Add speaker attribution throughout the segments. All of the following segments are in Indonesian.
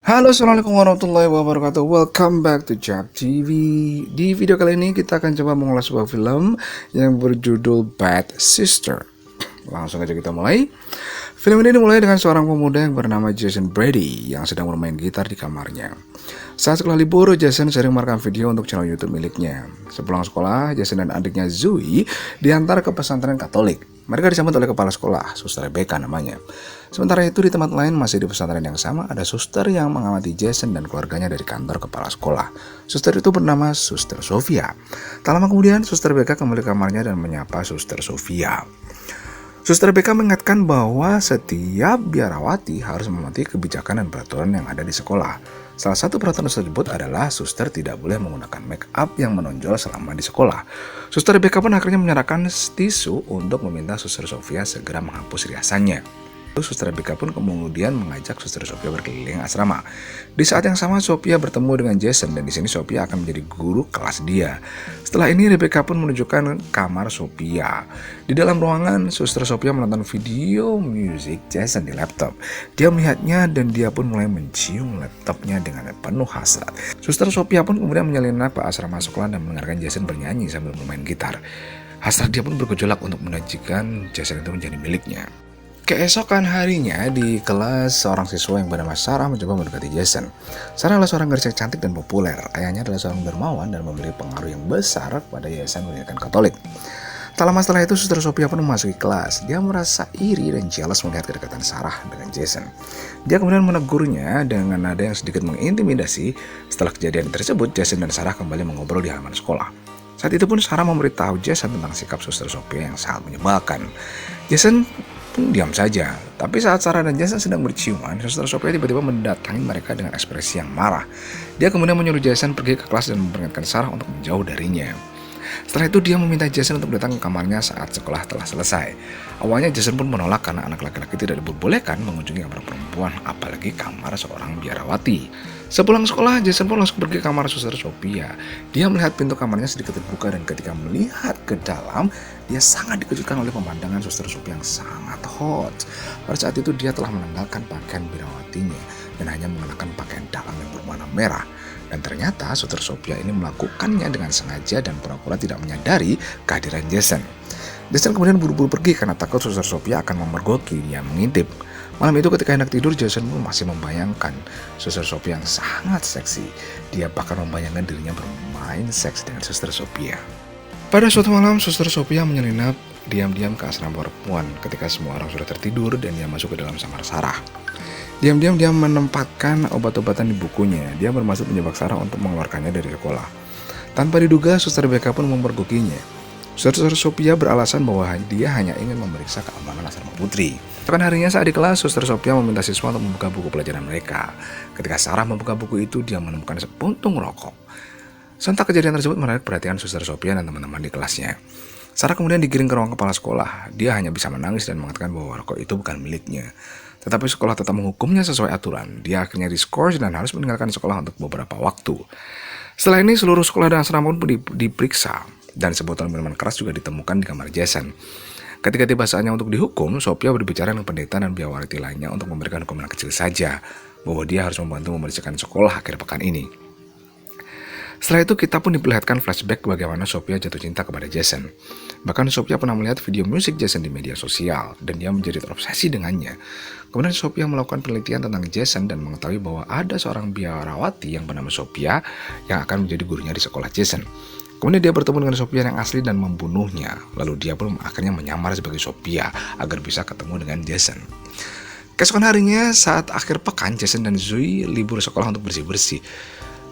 Speaker 1: Halo, assalamualaikum warahmatullahi wabarakatuh. Welcome back to Jab TV. Di video kali ini kita akan coba mengulas sebuah film yang berjudul Bad Sister. Langsung aja kita mulai. Film ini dimulai dengan seorang pemuda yang bernama Jason Brady yang sedang bermain gitar di kamarnya. Saat sekolah libur, Jason sering merekam video untuk channel YouTube miliknya. Sepulang sekolah, Jason dan adiknya Zoe diantar ke pesantren Katolik. Mereka disambut oleh kepala sekolah, Suster Rebecca namanya. Sementara itu di tempat lain masih di pesantren yang sama ada suster yang mengamati Jason dan keluarganya dari kantor kepala sekolah. Suster itu bernama Suster Sofia. Tak lama kemudian, Suster Rebecca kembali ke kamarnya dan menyapa Suster Sofia. Suster Rebecca mengingatkan bahwa setiap biarawati harus mematuhi kebijakan dan peraturan yang ada di sekolah. Salah satu peraturan tersebut adalah suster tidak boleh menggunakan make up yang menonjol selama di sekolah. Suster Rebecca pun akhirnya menyerahkan tisu untuk meminta Suster Sofia segera menghapus riasannya. Suster Rebecca pun kemudian mengajak Suster Sofia berkeliling asrama. Di saat yang sama, Sofia bertemu dengan Jason dan di sini Sofia akan menjadi guru kelas dia. Setelah ini, Rebecca pun menunjukkan kamar Sofia. Di dalam ruangan, Suster Sofia menonton video musik Jason di laptop. Dia melihatnya dan dia pun mulai mencium laptopnya dengan penuh hasrat. Suster Sofia pun kemudian menyelinap ke asrama sekolah dan mendengarkan Jason bernyanyi sambil bermain gitar. Hasrat dia pun bergejolak untuk menjanjikan Jason itu menjadi miliknya. Keesokan harinya di kelas, seorang siswa yang bernama Sarah mencoba mendekati Jason. Sarah adalah seorang gadis yang cantik dan populer. Ayahnya adalah seorang dermawan dan memiliki pengaruh yang besar pada yayasan pendidikan Katolik. Tak lama setelah itu, Suster Sofia pun memasuki kelas. Dia merasa iri dan jealous melihat kedekatan Sarah dengan Jason. Dia kemudian menegurnya dengan nada yang sedikit mengintimidasi. Setelah kejadian tersebut, Jason dan Sarah kembali mengobrol di halaman sekolah. Saat itu pun Sarah memberitahu Jason tentang sikap Suster Sofia yang sangat menyebalkan. Jason pun diam saja. Tapi saat Sarah dan Jason sedang berciuman, Suster Sofia tiba-tiba mendatangi mereka dengan ekspresi yang marah. Dia kemudian menyuruh Jason pergi ke kelas dan memperingatkan Sarah untuk menjauh darinya. Setelah itu dia meminta Jason untuk datang ke kamarnya saat sekolah telah selesai. Awalnya Jason pun menolak karena anak laki-laki tidak diperbolehkan mengunjungi kamar perempuan, apalagi kamar seorang biarawati. Sepulang sekolah, Jason pun langsung pergi ke kamar Suster Sofia. Dia melihat pintu kamarnya sedikit terbuka dan ketika melihat ke dalam, dia sangat dikejutkan oleh pemandangan Suster Sofia yang sangat hot. Pada saat itu dia telah menanggalkan pakaian biarawatinya dan hanya mengenakan pakaian dalam yang berwarna merah. Dan ternyata Suster Sofia ini melakukannya dengan sengaja dan pura-pura tidak menyadari kehadiran Jason. Jason kemudian buru-buru pergi karena takut Suster Sofia akan memergoki dia mengintip. Malam itu ketika hendak tidur, Jason pun masih membayangkan Suster Sofia yang sangat seksi. Dia bahkan membayangkan dirinya bermain seks dengan Suster Sofia. Pada suatu malam, Suster Sofia menyelinap diam-diam ke asrama perempuan ketika semua orang sudah tertidur dan dia masuk ke dalam kamar Sarah. Diam-diam dia menempatkan obat-obatan di bukunya. Dia bermaksud menjebak Sarah untuk mengeluarkannya dari sekolah. Tanpa diduga, Suster Rebecca pun memergokinya. Suster Sofia beralasan bahwa dia hanya ingin memeriksa keamanan asrama putri. Keesokan harinya saat di kelas, Suster Sofia meminta siswa untuk membuka buku pelajaran mereka. Ketika Sarah membuka buku itu, dia menemukan sepuntung rokok. Sontak kejadian tersebut menarik perhatian Suster Sofia dan teman-teman di kelasnya. Sarah kemudian digiring ke ruang kepala sekolah. Dia hanya bisa menangis dan mengatakan bahwa rokok itu bukan miliknya. Tetapi sekolah tetap menghukumnya sesuai aturan. Dia akhirnya diskors dan harus meninggalkan sekolah untuk beberapa waktu. Setelah ini seluruh sekolah dan asrama pun diperiksa. Dan sebotol minuman keras juga ditemukan di kamar Jason. Ketika tiba saatnya untuk dihukum, Sofia berbicara dengan pendeta dan biarawati lainnya untuk memberikan hukuman kecil saja, bahwa dia harus membantu membersihkan sekolah akhir pekan ini. Setelah itu kita pun diperlihatkan flashback bagaimana Sofia jatuh cinta kepada Jason. Bahkan Sofia pernah melihat video musik Jason di media sosial dan dia menjadi terobsesi dengannya. Kemudian Sofia melakukan penelitian tentang Jason dan mengetahui bahwa ada seorang biarawati yang bernama Sofia yang akan menjadi gurunya di sekolah Jason. Kemudian dia bertemu dengan Sofia yang asli dan membunuhnya. Lalu dia pun akhirnya menyamar sebagai Sofia agar bisa ketemu dengan Jason. Keesokan harinya saat akhir pekan, Jason dan Zoe libur sekolah untuk bersih-bersih.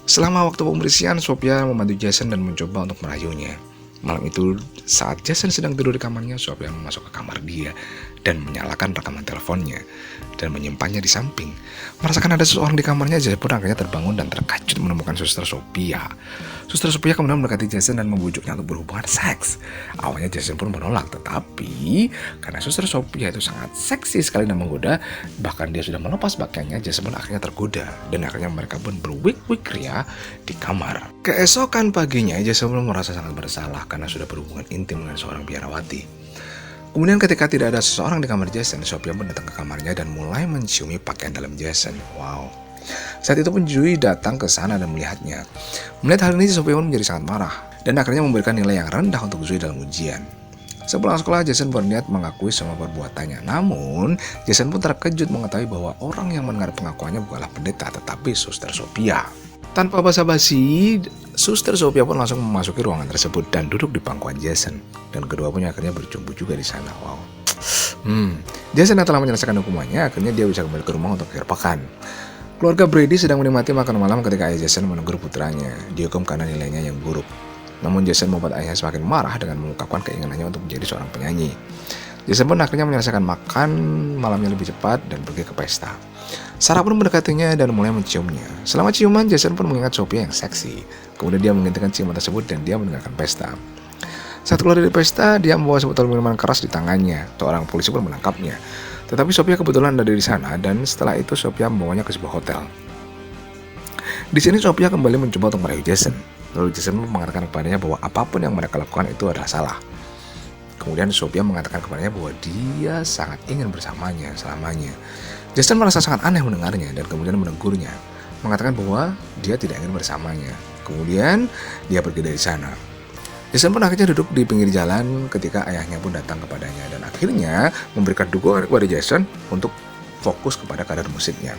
Speaker 1: Selama waktu pembersihan, Sofia membantu Jason dan mencoba untuk merayunya. Malam itu saat Jason sedang tidur di kamarnya, Sofia masuk ke kamar dia dan menyalakan rekaman teleponnya dan menyimpannya di samping. Merasakan ada seseorang di kamarnya, Jason pun akhirnya terbangun dan terkejut menemukan Suster Sofia. Suster Sofia kemudian mendekati Jason dan membujuknya untuk berhubungan seks. Awalnya Jason pun menolak, tetapi karena Suster Sofia itu sangat seksi sekali dan menggoda, bahkan dia sudah melepas pakaiannya, Jason pun akhirnya tergoda dan akhirnya mereka pun berwik-wik ria di kamar. Keesokan paginya, Jason pun merasa sangat bersalah karena sudah berhubungan intim dengan seorang biarawati. Kemudian ketika tidak ada seseorang di kamar Jason, Sofia pun datang ke kamarnya dan mulai menciumi pakaian dalam Jason. Wow. Saat itu pun Zui datang ke sana dan melihatnya. Melihat hal ini, Sophia pun menjadi sangat marah dan akhirnya memberikan nilai yang rendah untuk Zui dalam ujian. Sepulang sekolah, Jason berniat mengakui semua perbuatannya. Namun, Jason pun terkejut mengetahui bahwa orang yang mendengar pengakuannya bukanlah pendeta, tetapi Suster Sophia. Tanpa basa-basi, Suster Sophia pun langsung memasuki ruangan tersebut dan duduk di pangkuan Jason. Dan kedua pun akhirnya berjumpa juga di sana. Wow. Jason yang telah menyelesaikan hukumannya, akhirnya dia bisa kembali ke rumah untuk akhir pekan. Keluarga Brady sedang menikmati makan malam ketika ayah Jason menegur putranya. Dihukum karena nilainya yang buruk. Namun Jason membuat ayahnya semakin marah dengan mengungkapkan keinginannya untuk menjadi seorang penyanyi. Jason pun akhirnya menyelesaikan makan malamnya lebih cepat dan pergi ke pesta. Sarah pun mendekatinya dan mulai menciumnya. Selama ciuman, Jason pun mengingat Sophia yang seksi. Kemudian dia menghentikan ciuman tersebut dan dia meninggalkan pesta. Saat keluar dari pesta, dia membawa sebotol minuman keras di tangannya. Seorang polisi pun menangkapnya. Tetapi Sophia kebetulan ada di sana dan setelah itu Sophia membawanya ke sebuah hotel. Di sini Sophia kembali mencoba untuk merayu Jason. Lalu Jason mengatakan kepadanya bahwa apapun yang mereka lakukan itu adalah salah. Kemudian Sophia mengatakan kepadanya bahwa dia sangat ingin bersamanya selamanya. Jason merasa sangat aneh mendengarnya dan kemudian menegurnya, mengatakan bahwa dia tidak ingin bersamanya. Kemudian dia pergi dari sana. Jason pun akhirnya duduk di pinggir jalan ketika ayahnya pun datang kepadanya dan akhirnya memberikan dukungan kepada Jason untuk fokus kepada karir musiknya.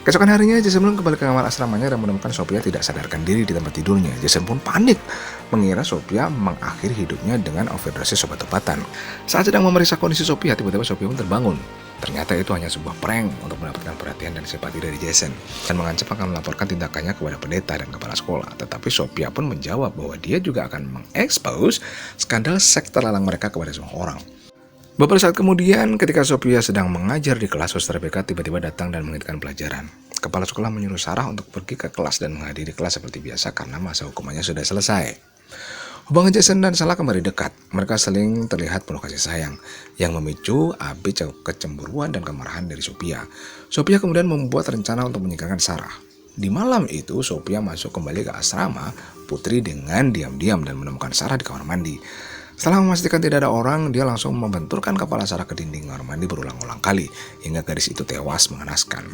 Speaker 1: Keesokan harinya, Jason pun kembali ke kamar asramanya dan menemukan Sophia tidak sadarkan diri di tempat tidurnya. Jason pun panik, mengira Sophia mengakhiri hidupnya dengan overdosis obat-obatan. Saat sedang memeriksa kondisi Sophia, tiba-tiba Sophia pun terbangun. Ternyata itu hanya sebuah prank untuk mendapatkan perhatian dan simpati dari Jason dan mengancam akan melaporkan tindakannya kepada pendeta dan kepala sekolah. Tetapi Sophia pun menjawab bahwa dia juga akan mengekspos skandal seks terlarang mereka kepada semua orang. Beberapa saat kemudian, ketika Sophia sedang mengajar di kelas, Suster Becca tiba-tiba datang dan menghentikan pelajaran. Kepala sekolah menyuruh Sarah untuk pergi ke kelas dan menghadiri kelas seperti biasa karena masa hukumannya sudah selesai. Hubungan Jason dan Sarah kembali dekat. Mereka saling terlihat penuh kasih sayang, yang memicu api kecemburuan dan kemarahan dari Sophia. Sophia kemudian membuat rencana untuk menyingkirkan Sarah. Di malam itu, Sophia masuk kembali ke asrama putri dengan diam-diam dan menemukan Sarah di kamar mandi. Setelah memastikan tidak ada orang, dia langsung membenturkan kepala Sarah ke dinding kamar mandi berulang-ulang kali, hingga gadis itu tewas mengenaskan.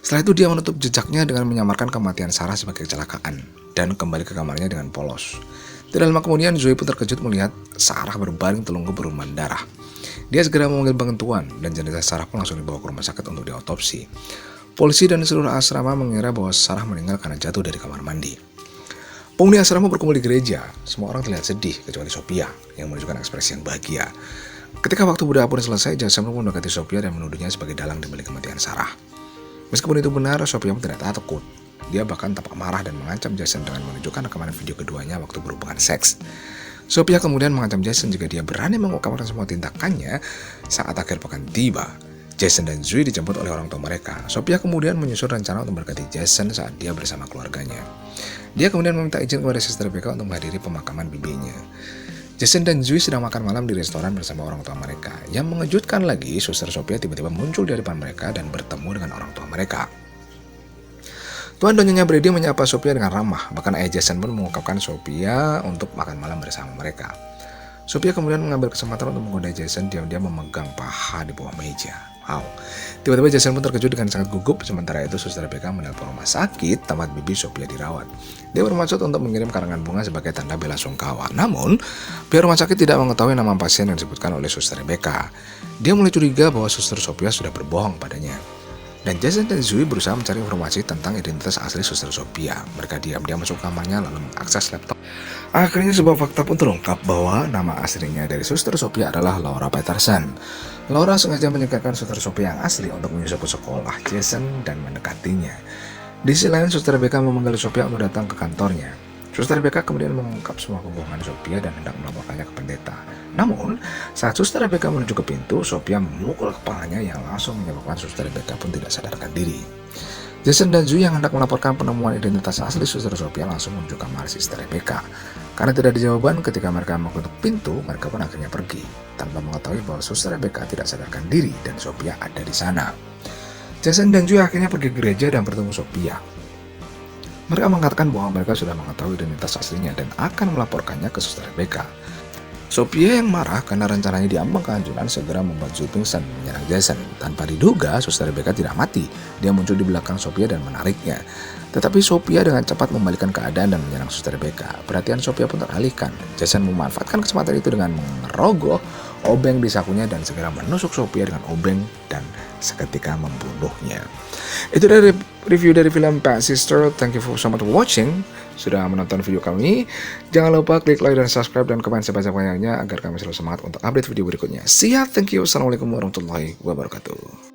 Speaker 1: Setelah itu dia menutup jejaknya dengan menyamarkan kematian Sarah sebagai kecelakaan, dan kembali ke kamarnya dengan polos. Tidak lama kemudian, Zoe pun terkejut melihat Sarah berbaring telungkup berlumuran darah. Dia segera memanggil bantuan, dan jenazah Sarah pun langsung dibawa ke rumah sakit untuk diotopsi. Polisi dan seluruh asrama mengira bahwa Sarah meninggal karena jatuh dari kamar mandi. Penghuni asrama berkumpul di gereja. Semua orang terlihat sedih, kecuali Sophia yang menunjukkan ekspresi yang bahagia. Ketika waktu berdoa pun selesai, Jason pun mendekati Sophia dan menuduhnya sebagai dalang di balik kematian Sarah. Meskipun itu benar, Sophia pun tidak takut. Dia bahkan tampak marah dan mengancam Jason dengan menunjukkan rekaman video keduanya waktu berhubungan seks. Sophia kemudian mengancam Jason jika dia berani mengungkapkan semua tindakannya saat akhir pekan tiba. Jason dan Zoe dijemput oleh orang tua mereka. Sophia kemudian menyusun rencana untuk memberkati Jason saat dia bersama keluarganya. Dia kemudian meminta izin kepada Suster Becca untuk menghadiri pemakaman bibinya. Jason dan Zoe sedang makan malam di restoran bersama orang tua mereka. Yang mengejutkan lagi, Suster Sophia tiba-tiba muncul di depan mereka dan bertemu dengan orang tua mereka. Tuan dan Nyonya Brady menyapa Sophia dengan ramah. Bahkan ayah Jason pun mengungkapkan Sophia untuk makan malam bersama mereka. Sophia kemudian mengambil kesempatan untuk menggoda Jason diam-diam memegang paha di bawah meja. Wow. Tiba-tiba Jason pun terkejut dengan sangat gugup. Sementara itu Suster Becca menelpon rumah sakit tempat bibi Sophia dirawat. Dia bermaksud untuk mengirim karangan bunga sebagai tanda bela sungkawa. Namun, pihak rumah sakit tidak mengetahui nama pasien yang disebutkan oleh Suster Becca. Dia mulai curiga bahwa Suster Sophia sudah berbohong padanya. Dan Jason dan Zoe berusaha mencari informasi tentang identitas asli Suster Sophia. Mereka diam-diam masuk kamarnya lalu mengakses laptop. Akhirnya sebuah fakta pun terungkap bahwa nama aslinya dari Suster Sophia adalah Laura Peterson. Laura sengaja menyingkirkan Suster Sophia yang asli untuk menyusul ke sekolah Jason dan mendekatinya. Di sisi lain, Suster Becca memanggil Sophia untuk datang ke kantornya. Suster Becca kemudian mengungkap semua kebohongan Sophia dan hendak melaporkannya ke pendeta. Namun, saat Suster Becca menuju ke pintu, Sophia memukul kepalanya yang langsung menyebabkan Suster Becca pun tidak sadarkan diri. Jason dan Zoe yang hendak melaporkan penemuan identitas asli Suster Sophia langsung menuju kamar Suster Becca. Karena tidak ada jawaban ketika mereka mengetuk pintu, mereka pun akhirnya pergi tanpa mengetahui bahwa Suster Becca tidak sadarkan diri dan Sophia ada di sana. Jason dan Zoe akhirnya pergi ke gereja dan bertemu Sophia. Mereka mengatakan bahwa mereka sudah mengetahui identitas aslinya dan akan melaporkannya ke Suster Becca. Sophia yang marah karena rencananya diambang kehancuran segera membuat Zul pingsan menyerang Jason. Tanpa diduga, Suster Rebecca tidak mati. Dia muncul di belakang Sophia dan menariknya. Tetapi Sophia dengan cepat membalikkan keadaan dan menyerang Suster Rebecca. Perhatian Sophia pun teralihkan. Jason memanfaatkan kesempatan itu dengan merogoh obeng di sakunya dan segera menusuk Sophia dengan obeng dan seketika membunuhnya. Itu dari review dari film Bad Sister. Thank you so much for watching. Sudah menonton video kami. Jangan lupa klik like dan subscribe dan komen sebanyak-banyaknya agar kami selalu semangat untuk update video berikutnya. See ya, thank you. Assalamualaikum warahmatullahi wabarakatuh.